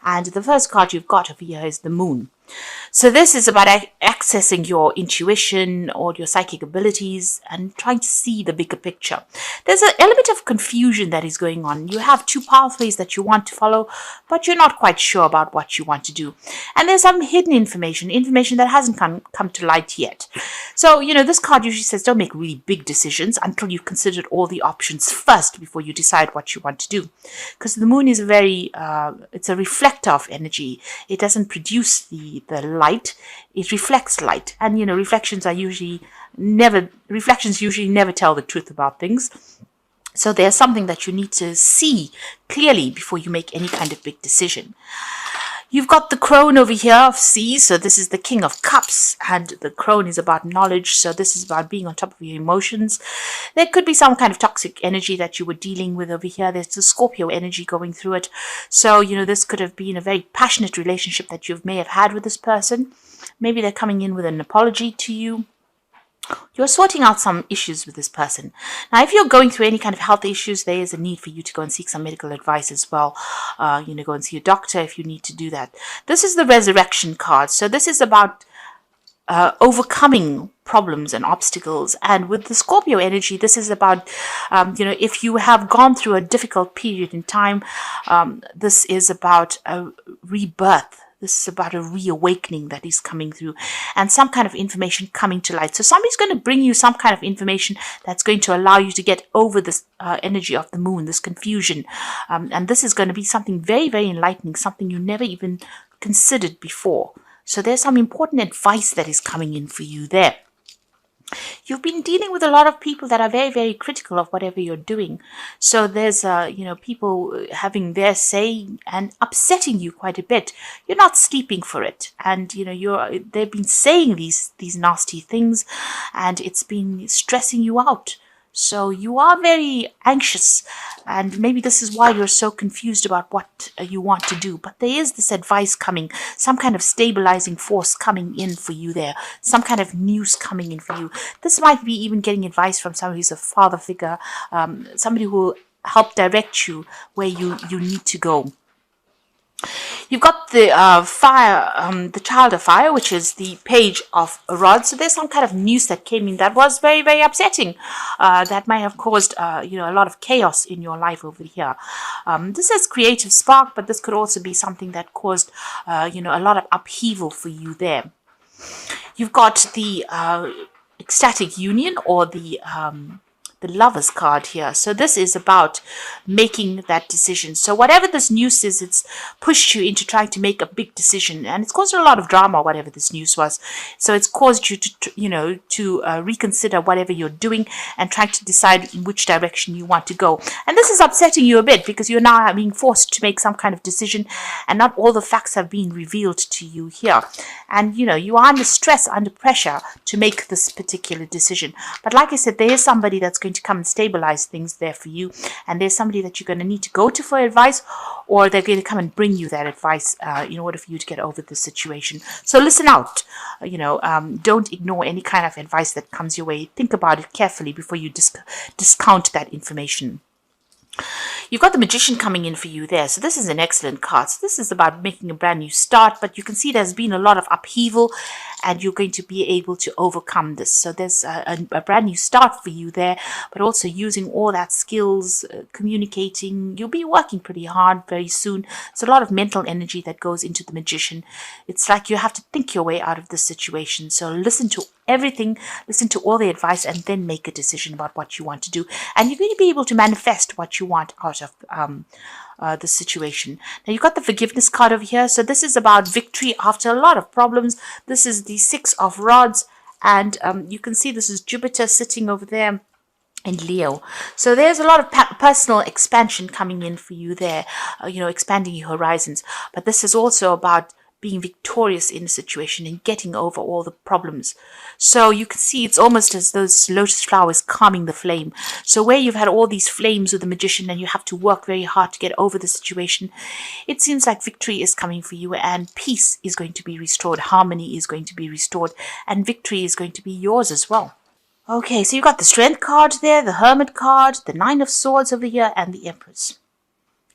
And the first card you've got over here is the Moon. So this is about accessing your intuition or your psychic abilities and trying to see the bigger picture. There's an element of confusion that is going on. You have two pathways that you want to follow, but you're not quite sure about what you want to do. And there's some hidden information that hasn't come to light yet. So, this card usually says don't make really big decisions until you've considered all the options first before you decide what you want to do. Because the Moon is it's a reflector of energy. It doesn't produce the light, it reflects light. And reflections usually never tell the truth about things. So there's something that you need to see clearly before you make any kind of big decision. You've got the Crone over here of Sea, so this is the King of Cups, and the Crone is about knowledge, so this is about being on top of your emotions. There could be some kind of toxic energy that you were dealing with over here. There's the Scorpio energy going through it. So, this could have been a very passionate relationship that you may have had with this person. Maybe they're coming in with an apology to you. You're sorting out some issues with this person. Now, if you're going through any kind of health issues, there is a need for you to go and seek some medical advice as well. Go and see a doctor if you need to do that. This is the Resurrection card. So this is about overcoming problems and obstacles. And with the Scorpio energy, this is about, if you have gone through a difficult period in time, this is about a rebirth. This is about a reawakening that is coming through and some kind of information coming to light. So somebody's going to bring you some kind of information that's going to allow you to get over this energy of the Moon, this confusion. And this is going to be something very, very enlightening, something you never even considered before. So there's some important advice that is coming in for you there. You've been dealing with a lot of people that are very, very critical of whatever you're doing. So there's, people having their say and upsetting you quite a bit. You're not sleeping for it. And, they've been saying these nasty things and it's been stressing you out. So you are very anxious, and maybe this is why you're so confused about what you want to do. But there is this advice coming, some kind of stabilizing force coming in for you there, some kind of news coming in for you. This might be even getting advice from somebody who's a father figure, somebody who will help direct you where you need to go. You've got the the Child of Fire, which is the Page of Rods. So there's some kind of news that came in that was very, very upsetting. That might have caused, a lot of chaos in your life over here. This is creative spark, but this could also be something that caused, a lot of upheaval for you there. You've got the Ecstatic Union, or the Lover's card here. So this is about making that decision. So whatever this news is, it's pushed you into trying to make a big decision, and it's caused a lot of drama, whatever this news was. So it's caused you to reconsider whatever you're doing and trying to decide in which direction you want to go. And this is upsetting you a bit because you're now being forced to make some kind of decision, and not all the facts have been revealed to you here. And you are under stress, under pressure to make this particular decision. But like I said, there is somebody that's going to come and stabilize things there for you, and there's somebody that you're going to need to go to for advice, or they're going to come and bring you that advice in order for you to get over the situation. So listen out. Don't ignore any kind of advice that comes your way. Think about it carefully before you discount that information. You've got the Magician coming in for you there. So this is an excellent card. So this is about making a brand new start, but you can see there's been a lot of upheaval, and you're going to be able to overcome this. So there's a brand new start for you there, but also using all that skills, communicating. You'll be working pretty hard very soon. There's a lot of mental energy that goes into the Magician. It's like you have to think your way out of this situation. So listen to everything, listen to all the advice, and then make a decision about what you want to do. And you're going to be able to manifest what you want out of the situation. Now you've got the Forgiveness card over here. So this is about victory after a lot of problems. This is the Six of Rods, and you can see this is Jupiter sitting over there in Leo. So there's a lot of personal expansion coming in for you there, expanding your horizons. But this is also about being victorious in a situation and getting over all the problems. So you can see it's almost as those lotus flowers calming the flame. So where you've had all these flames with the Magician and you have to work very hard to get over the situation, it seems like victory is coming for you, and peace is going to be restored, harmony is going to be restored, and victory is going to be yours as well. Okay, so you've got the Strength card there, the Hermit card, the Nine of Swords over here, and the Empress,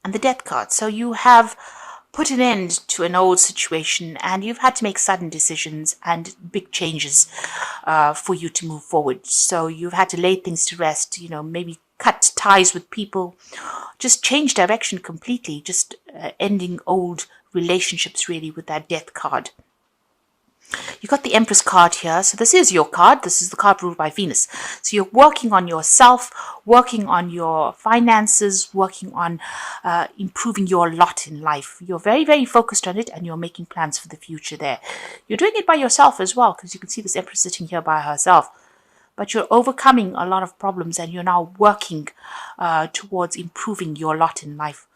and the Death card. So you have put an end to an old situation, and you've had to make sudden decisions and big changes for you to move forward. So you've had to lay things to rest, maybe cut ties with people, just change direction completely, just ending old relationships really with that death card. You got the Empress card here. So this is your card. This is the card ruled by Venus. So you're working on yourself, working on your finances, working on improving your lot in life. You're very, very focused on it, and you're making plans for the future there. You're doing it by yourself as well, because you can see this Empress sitting here by herself. But you're overcoming a lot of problems, and you're now working towards improving your lot in life.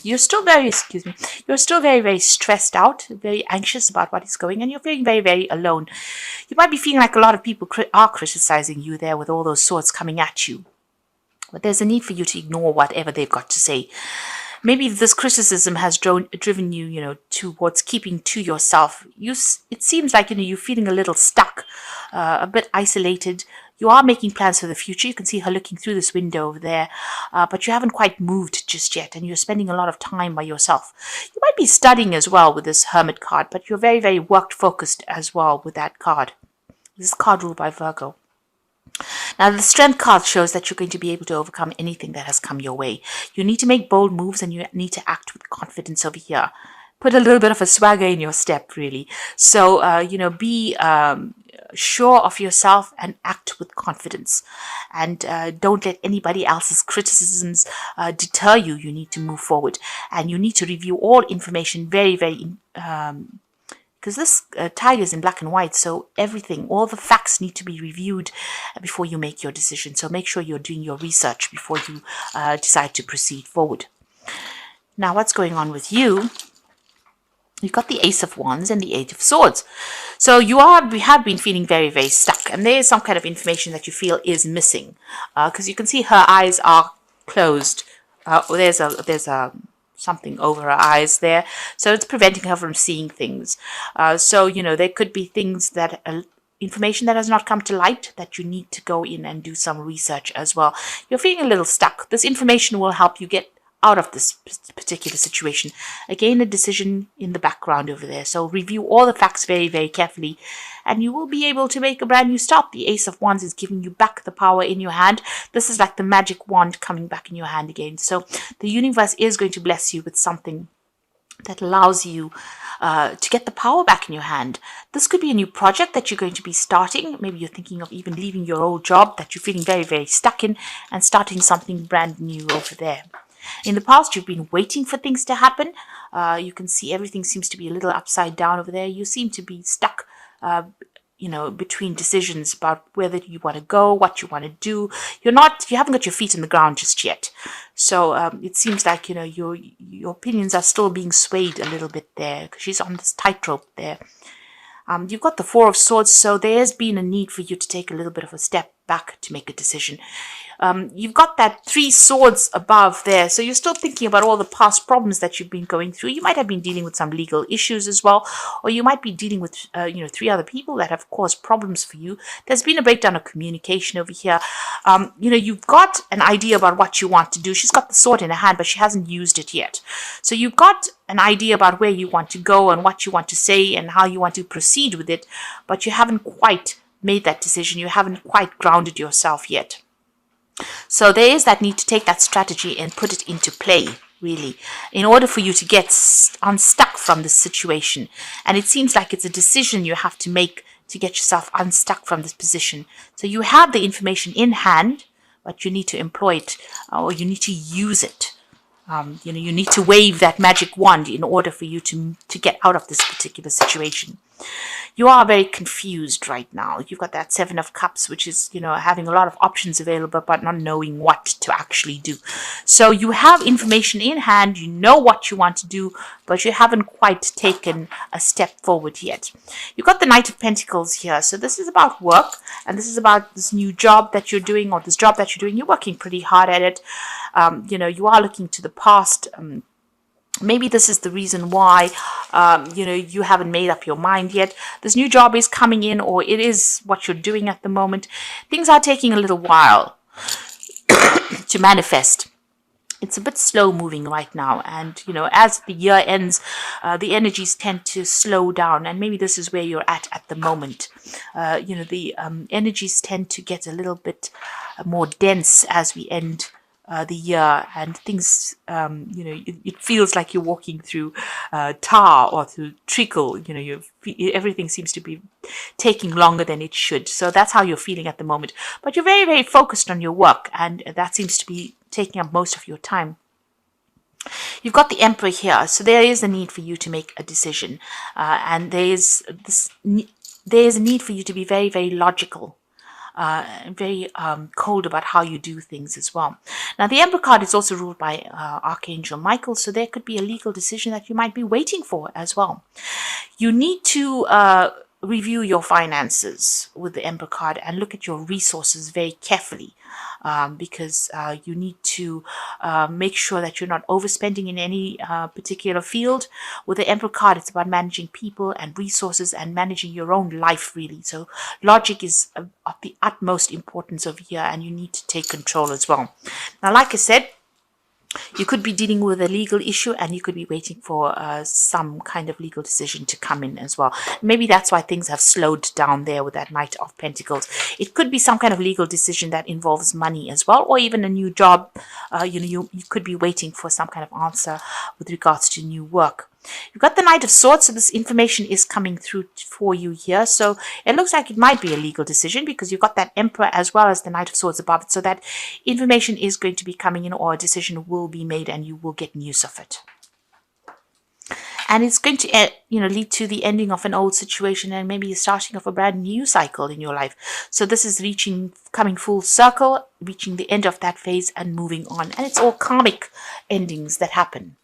You're still very, you're still very, very stressed out, very anxious about what is going, and you're feeling very, very alone. You might be feeling like a lot of people are criticizing you there with all those swords coming at you. But there's a need for you to ignore whatever they've got to say. Maybe this criticism has driven you, towards keeping to yourself. It seems like, you're feeling a little stuck, a bit isolated. You are making plans for the future. You can see her looking through this window over there, but you haven't quite moved just yet, and you're spending a lot of time by yourself. You might be studying as well with this Hermit card, but you're very, very work-focused as well with that card. This is card ruled by Virgo. Now, the Strength card shows that you're going to be able to overcome anything that has come your way. You need to make bold moves, and you need to act with confidence over here. Put a little bit of a swagger in your step, really. So, be sure of yourself and act with confidence. And don't let anybody else's criticisms deter you. You need to move forward. And you need to review all information very, very because this tiger is in black and white, so everything, all the facts need to be reviewed before you make your decision. So make sure you're doing your research before you decide to proceed forward. Now, what's going on with you? You've got the Ace of Wands and the Eight of Swords. So we have been feeling very, very stuck, and there is some kind of information that you feel is missing, because you can see her eyes are closed. There's a something over her eyes there, so it's preventing her from seeing things. So there could be things that information that has not come to light that you need to go in and do some research as well. You're feeling a little stuck. This information will help you get out of this particular situation. Again, a decision in the background over there. So review all the facts very, very carefully, and you will be able to make a brand new start. The Ace of Wands is giving you back the power in your hand. This is like the magic wand coming back in your hand again. So the universe is going to bless you with something that allows you to get the power back in your hand. This could be a new project that you're going to be starting. Maybe you're thinking of even leaving your old job that you're feeling very, very stuck in and starting something brand new over there. In the past, you've been waiting for things to happen. You can see everything seems to be a little upside down over there. You seem to be stuck, between decisions about whether you want to go, what you want to do. You haven't got your feet in the ground just yet. So it seems like, your opinions are still being swayed a little bit there, because she's on this tightrope there. You've got the Four of Swords, so there's been a need for you to take a little bit of a step back to make a decision. You've got that Three Swords above there, so you're still thinking about all the past problems that you've been going through. You might have been dealing with some legal issues as well, or you might be dealing with, three other people that have caused problems for you. There's been a breakdown of communication over here. You've got an idea about what you want to do. She's got the sword in her hand, but she hasn't used it yet. So you've got an idea about where you want to go and what you want to say and how you want to proceed with it, but you haven't quite made that decision. You haven't quite grounded yourself yet. So there is that need to take that strategy and put it into play, really, in order for you to get unstuck from this situation. And it seems like it's a decision you have to make to get yourself unstuck from this position. So you have the information in hand, but you need to employ it, or you need to use it. You need to wave that magic wand in order for you to get out of this particular situation. You are very confused right now. You've got that Seven of Cups, which is, having a lot of options available, but not knowing what to actually do. So you have information in hand, you know what you want to do, but you haven't quite taken a step forward yet. You've got the Knight of Pentacles here. So this is about work, and this is about this new job that you're doing, or this job that you're doing. You're working pretty hard at it. You are looking to the past. Maybe this is the reason why, you haven't made up your mind yet. This new job is coming in, or it is what you're doing at the moment. Things are taking a little while to manifest. it's a bit slow moving right now, and as the year ends, the energies tend to slow down, and maybe this is where you're at the moment. The energies tend to get a little bit more dense as we end the year, and things, it feels like you're walking through tar or through treacle. Everything seems to be taking longer than it should. So that's how you're feeling at the moment. But you're very, very focused on your work, and that seems to be taking up most of your time. You've got the Emperor here, so there is a need for you to make a decision, and there is a need for you to be very, very logical. Very cold about how you do things as well. Now, the Emperor card is also ruled by Archangel Michael, so there could be a legal decision that you might be waiting for as well. You need to review your finances with the Emperor card and look at your resources very carefully, because you need to make sure that you're not overspending in any particular field. With the Emperor card, it's about managing people and resources and managing your own life, really. So logic is of the utmost importance over here, and you need to take control as well. Now, like I said, you could be dealing with a legal issue, and you could be waiting for some kind of legal decision to come in as well. Maybe that's why things have slowed down there with that Knight of Pentacles. It could be some kind of legal decision that involves money as well, or even a new job. You could be waiting for some kind of answer with regards to new work. You've got the Knight of Swords, so this information is coming through for you here. So it looks like it might be a legal decision, because you've got that Emperor as well as the Knight of Swords above it. So that information is going to be coming in, or a decision will be made, and you will get news of it. And it's going to lead to the ending of an old situation, and maybe the starting of a brand new cycle in your life. So this is coming full circle, reaching the end of that phase and moving on. And it's all karmic endings that happen.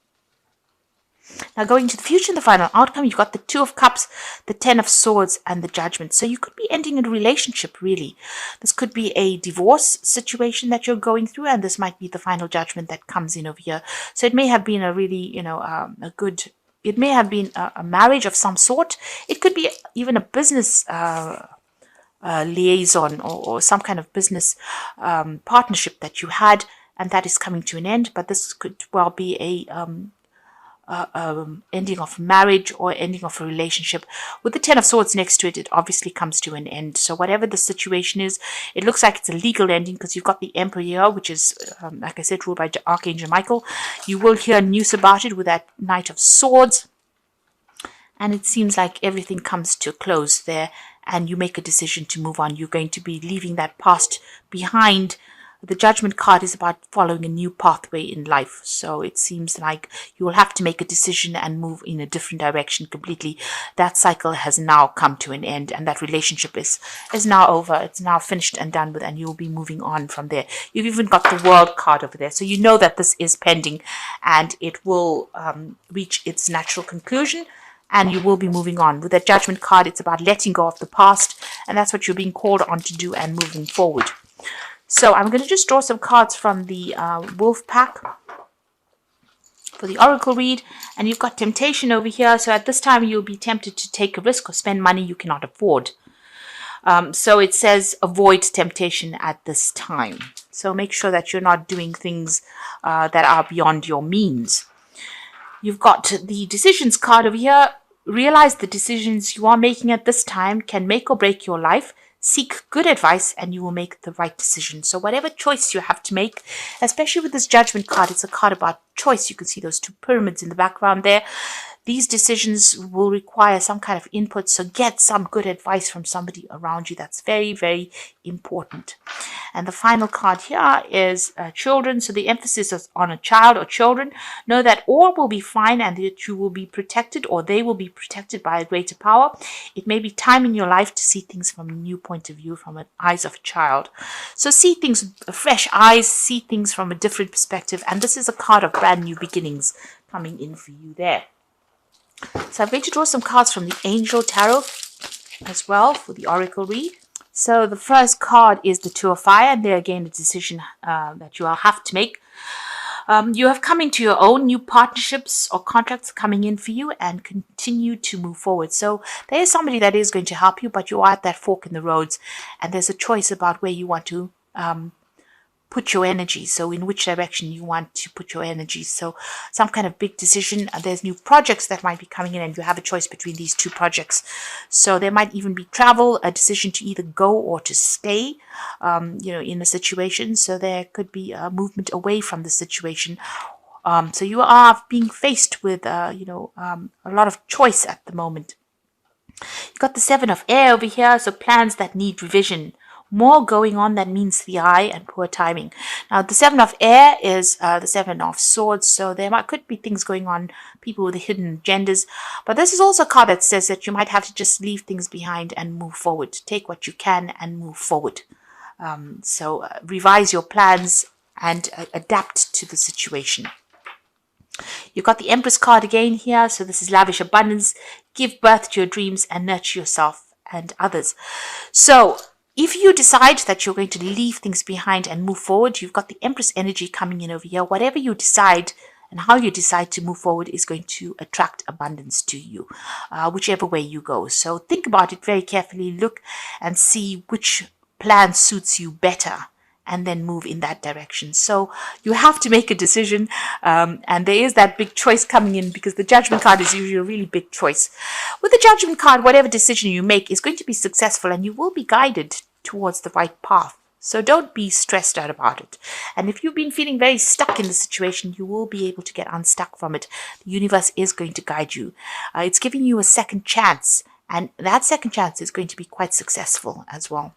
Now, going to the future and the final outcome, you've got the Two of Cups, the Ten of Swords, and the Judgment. So you could be ending a relationship, really. This could be a divorce situation that you're going through, and this might be the final judgment that comes in over here. So it may have been a really, it may have been a marriage of some sort. It could be even a business liaison, or some kind of business partnership that you had, and that is coming to an end. But this could well be a ending of marriage or ending of a relationship. With the Ten of Swords next to it, it obviously comes to an end. So whatever the situation is, it looks like it's a legal ending, because you've got the Emperor here, which is, like I said, ruled by Archangel Michael. You will hear news about it with that Knight of Swords. And it seems like everything comes to a close there, and you make a decision to move on. You're going to be leaving that past behind. The Judgment card is about following a new pathway in life. So it seems like you will have to make a decision and move in a different direction completely. That cycle has now come to an end, and that relationship is now over. It's now finished and done with, and you'll be moving on from there. You've even got the World card over there. So you know that this is pending, and it will reach its natural conclusion, and you will be moving on. With the Judgment card, it's about letting go of the past, and that's what you're being called on to do and moving forward. So I'm going to just draw some cards from the Wolf Pack for the Oracle read. And you've got temptation over here. So at this time, you'll be tempted to take a risk or spend money you cannot afford. So it says avoid temptation at this time. So make sure that you're not doing things that are beyond your means. You've got the decisions card over here. Realize the decisions you are making at this time can make or break your life. Seek good advice, and you will make the right decision. So whatever choice you have to make, especially with this Judgment card, it's a card about choice. You can see those two pyramids in the background there. These decisions will require some kind of input, so get some good advice from somebody around you. That's very, very important. And the final card here is children. So the emphasis is on a child or children. Know that all will be fine, and that you will be protected, or they will be protected by a greater power. It may be time in your life to see things from a new point of view, from the eyes of a child. So see things with fresh eyes, see things from a different perspective. And this is a card of brand new beginnings coming in for you there. So I'm going to draw some cards from the Angel Tarot as well for the Oracle read. So the first card is the Two of Fire, and there again a decision that you will have to make. You have come into your own new partnerships or contracts coming in for you, and continue to move forward. So there is somebody that is going to help you, but you are at that fork in the roads, and there's a choice about where you want to put your energy. So in which direction you want to put your energy. So some kind of big decision. There's new projects that might be coming in and you have a choice between these two projects. So there might even be travel, a decision to either go or to stay, in a situation. So there could be a movement away from the situation. So you are being faced with, a lot of choice at the moment. You've got the Seven of Air over here, so plans that need revision. More going on than meets the eye and poor timing. Now, the Seven of Air is the Seven of Swords, so could be things going on, people with hidden agendas. But this is also a card that says that you might have to just leave things behind and move forward. Take what you can and move forward. So revise your plans and adapt to the situation. You've got the Empress card again here. So this is lavish abundance. Give birth to your dreams and nurture yourself and others. So if you decide that you're going to leave things behind and move forward, you've got the Empress energy coming in over here. Whatever you decide and how you decide to move forward is going to attract abundance to you, whichever way you go. So think about it very carefully. Look and see which plan suits you better, and then move in that direction. So you have to make a decision, and there is that big choice coming in, because the Judgment card is usually a really big choice. With the Judgment card, whatever decision you make is going to be successful, and you will be guided towards the right path. So don't be stressed out about it. And if you've been feeling very stuck in the situation, you will be able to get unstuck from it. The universe is going to guide you. It's giving you a second chance, and that second chance is going to be quite successful as well.